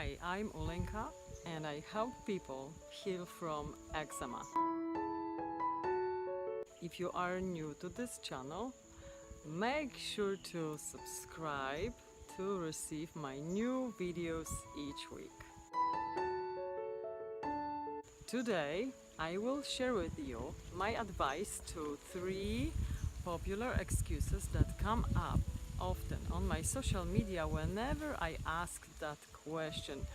Hi, I'm Ullenka and I help people heal from eczema. If you are new to this channel, make sure to subscribe to receive my new videos each week. Today, I will share with you my advice to 3 popular excuses that come up often on my social media whenever I ask that question.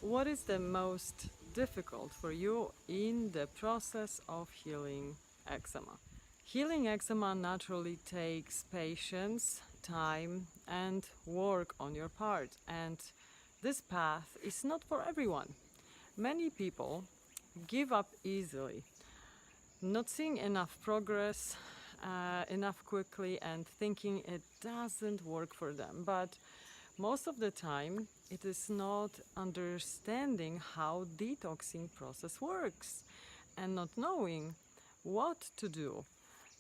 What is the most difficult for you in the process of healing eczema? Healing eczema naturally takes patience, time, and work on your part, and this path is not for everyone. Many people give up easily, not seeing enough progress enough quickly and thinking it doesn't work for them. But most of the time it is not understanding how detoxing process works and not knowing what to do.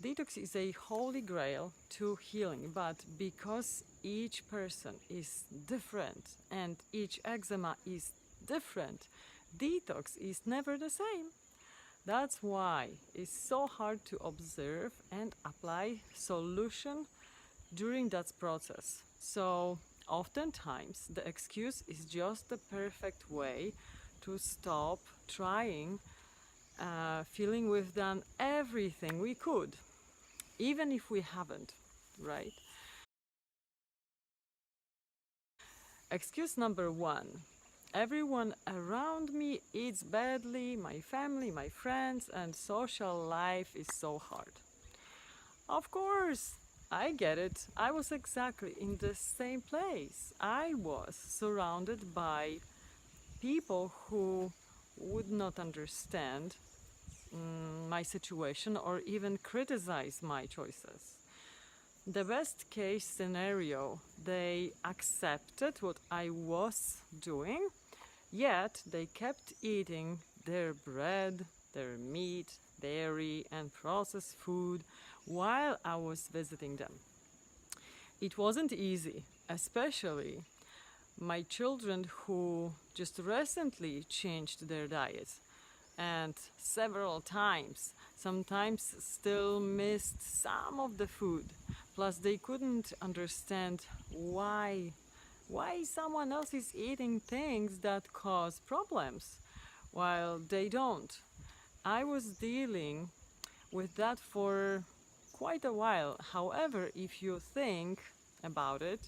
Detox is a holy grail to healing, but because each person is different and each eczema is different, detox is never the same. That's why it's so hard to observe and apply solution during that process. So oftentimes the excuse is just the perfect way to stop trying, feeling we've done everything we could, even if we haven't, right? Excuse number 1. Everyone around me eats badly, my family, my friends, and social life is so hard. Of course, I get it. I was exactly in the same place. I was surrounded by people who would not understand my situation or even criticize my choices. The best case scenario, they accepted what I was doing, yet they kept eating their bread, their meat, dairy and processed food while I was visiting them. It wasn't easy, especially my children who just recently changed their diet and several times, sometimes still missed some of the food. Plus they couldn't understand why someone else is eating things that cause problems while they don't. I was dealing with that for quite a while. However, if you think about it,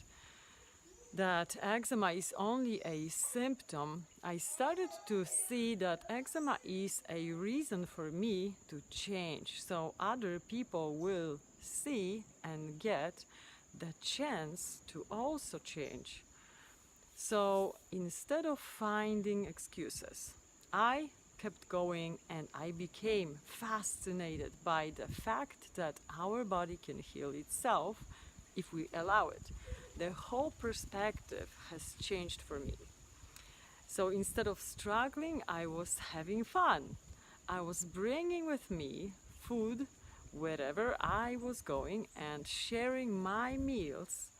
that eczema is only a symptom, I started to see that eczema is a reason for me to change, so other people will see and get the chance to also change. So instead of finding excuses, I kept going and I became fascinated by the fact that our body can heal itself if we allow it. The whole perspective has changed for me. So instead of struggling, I was having fun. I was bringing with me food wherever I was going and sharing my meals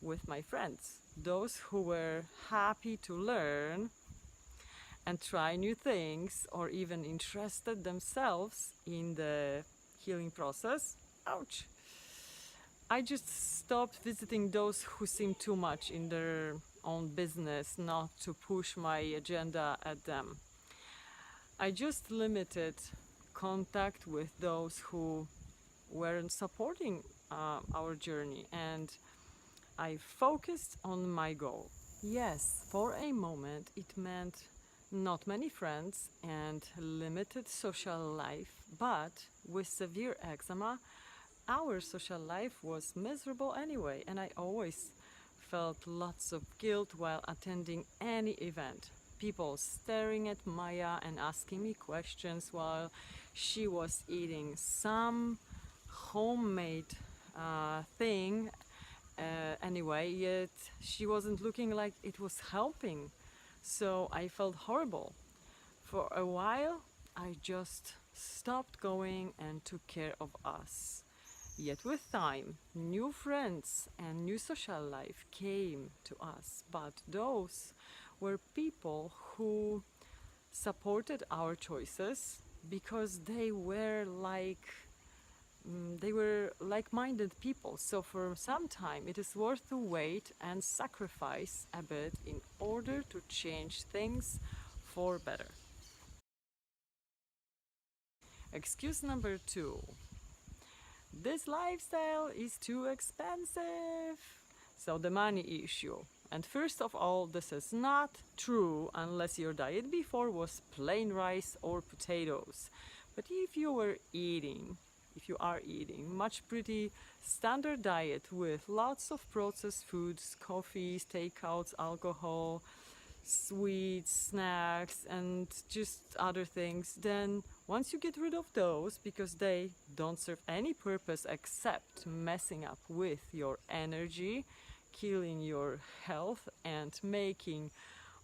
with my friends, those who were happy to learn and try new things or even interested themselves in the healing process. Ouch! I just stopped visiting those who seemed too much in their own business, not to push my agenda at them. I just limited contact with those who weren't supporting our journey, and I focused on my goal. Yes, for a moment it meant not many friends and limited social life, but with severe eczema, our social life was miserable anyway, and I always felt lots of guilt while attending any event. People staring at Maya and asking me questions while she was eating some homemade thing anyway, yet she wasn't looking like it was helping. So I felt horrible. For a while, I just stopped going and took care of us. Yet with time, new friends and new social life came to us, but those were people who supported our choices because they were like-minded people. So for some time it is worth to wait and sacrifice a bit in order to change things for better. Excuse number 2. This lifestyle is too expensive. So the money issue. And first of all, this is not true unless your diet before was plain rice or potatoes. But if you are eating much pretty standard diet with lots of processed foods, coffees, takeouts, alcohol, sweets, snacks, and just other things, then once you get rid of those because they don't serve any purpose except messing up with your energy, killing your health, and making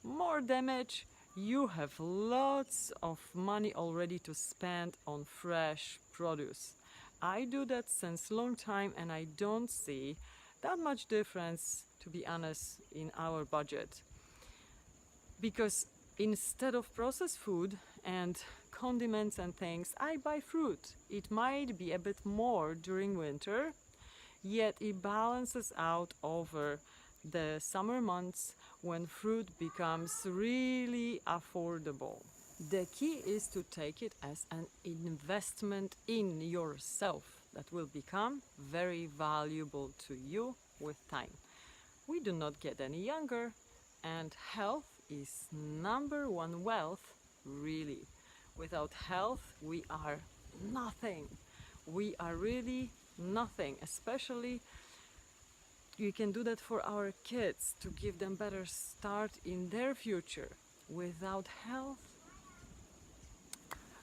more damage, you have lots of money already to spend on fresh produce. I do that since long time and I don't see that much difference, to be honest, in our budget. Because instead of processed food and condiments and things, I buy fruit. It might be a bit more during winter, yet it balances out over the summer months when fruit becomes really affordable. The key is to take it as an investment in yourself that will become very valuable to you with time. We do not get any younger, and health is number one wealth, really. Without health, we are nothing. We are really nothing, especially we can do that for our kids to give them better start in their future. Without health,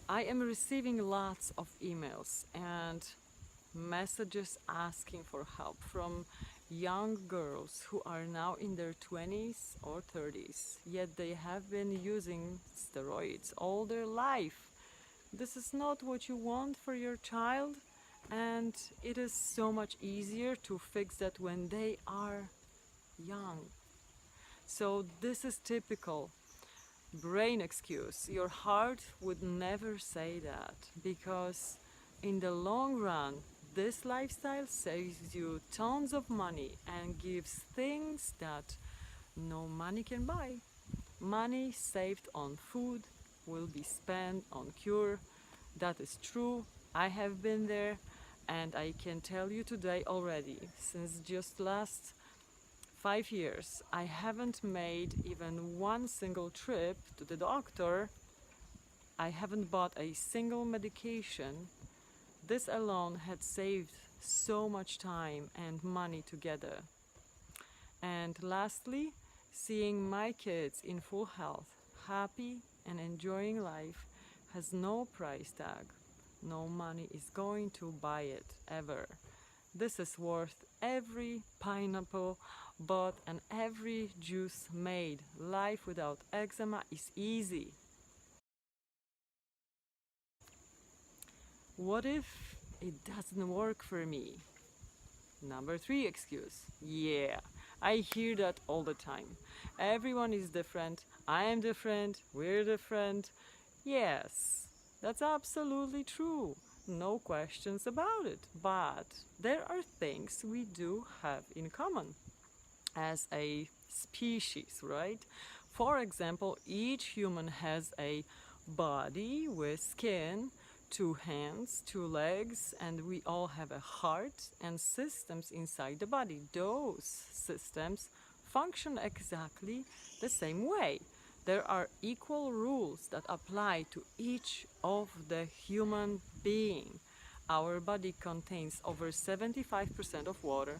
I am receiving lots of emails and messages asking for help from young girls who are now in their 20s or 30s, yet they have been using steroids all their life. This is not what you want for your child, and it is so much easier to fix that when they are young. So this is typical brain excuse. Your heart would never say that, because in the long run this lifestyle saves you tons of money and gives things that no money can buy. Money saved on food will be spent on cure. That is true. I have been there, and I can tell you today already, since just last 5 years, I haven't made even one single trip to the doctor. I haven't bought a single medication. This alone had saved so much time and money together. And lastly, seeing my kids in full health, happy and enjoying life has no price tag. No money is going to buy it, ever. This is worth every pineapple bought and every juice made. Life without eczema is easy. What if it doesn't work for me? Number 3 excuse. Yeah, I hear that all the time. Everyone is different. I am different. We're different. Yes, that's absolutely true. No questions about it. But there are things we do have in common as a species, right? For example, each human has a body with skin, 2 hands, 2 legs, and we all have a heart and systems inside the body. Those systems function exactly the same way. There are equal rules that apply to each of the human being. Our body contains over 75% of water.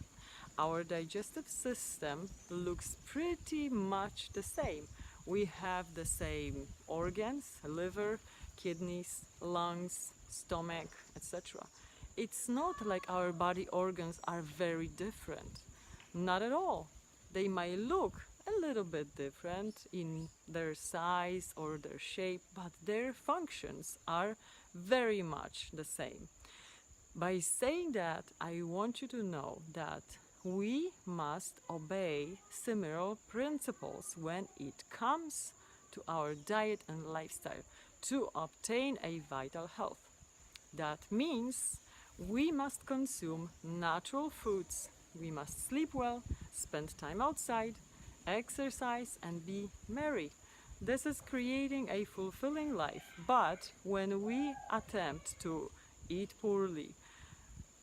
Our digestive system looks pretty much the same. We have the same organs, liver, kidneys, lungs, stomach, etc. It's not like our body organs are very different. Not at all. They might look a little bit different in their size or their shape, but their functions are very much the same. By saying that, I want you to know that we must obey similar principles when it comes to our diet and lifestyle to obtain a vital health. That means we must consume natural foods, we must sleep well, spend time outside, exercise, and be merry. This is creating a fulfilling life. But when we attempt to eat poorly,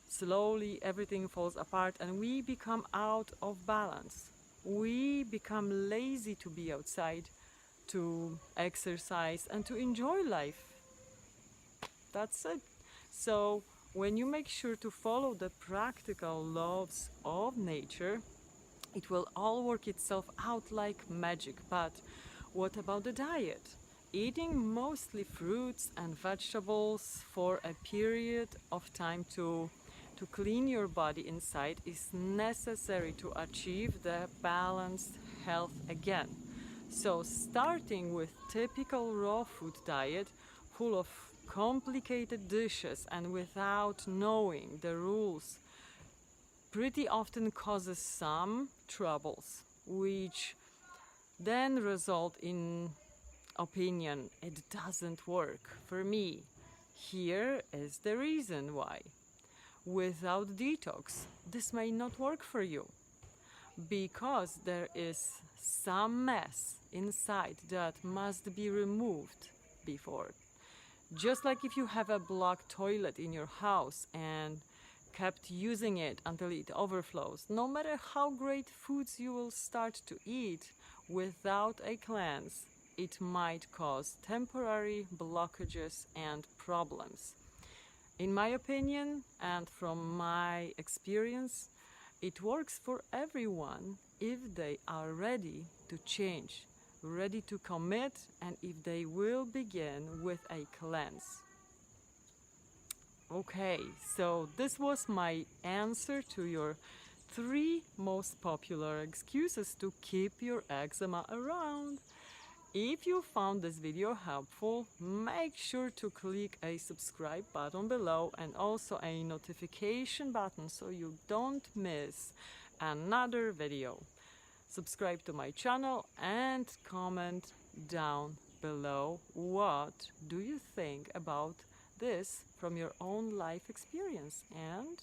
slowly everything falls apart and we become out of balance. We become lazy to be outside, to exercise, and to enjoy life. That's it. So, when you make sure to follow the practical laws of nature, it will all work itself out like magic. But what about the diet? Eating mostly fruits and vegetables for a period of time to clean your body inside is necessary to achieve the balanced health again. So starting with typical raw food diet full of complicated dishes and without knowing the rules pretty often causes some troubles, which then result in opinion it doesn't work for me. Here is the reason why. Without detox, this may not work for you because there is some mess inside that must be removed before. Just like if you have a blocked toilet in your house and kept using it until it overflows, no matter how great foods you will start to eat, without a cleanse, it might cause temporary blockages and problems. In my opinion and from my experience, it works for everyone if they are ready to change, ready to commit, and if they will begin with a cleanse. Okay, so this was my answer to your 3 most popular excuses to keep your eczema around. If you found this video helpful, make sure to click a subscribe button below and also a notification button so you don't miss another video. Subscribe to my channel and comment down below what do you think about this from your own life experience, and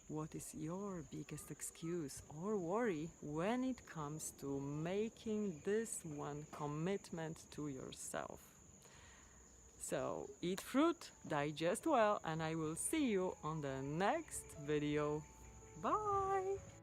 what is your biggest excuse or worry when it comes to making this one commitment to yourself. So eat fruit, digest well, and I will see you on the next video. Bye!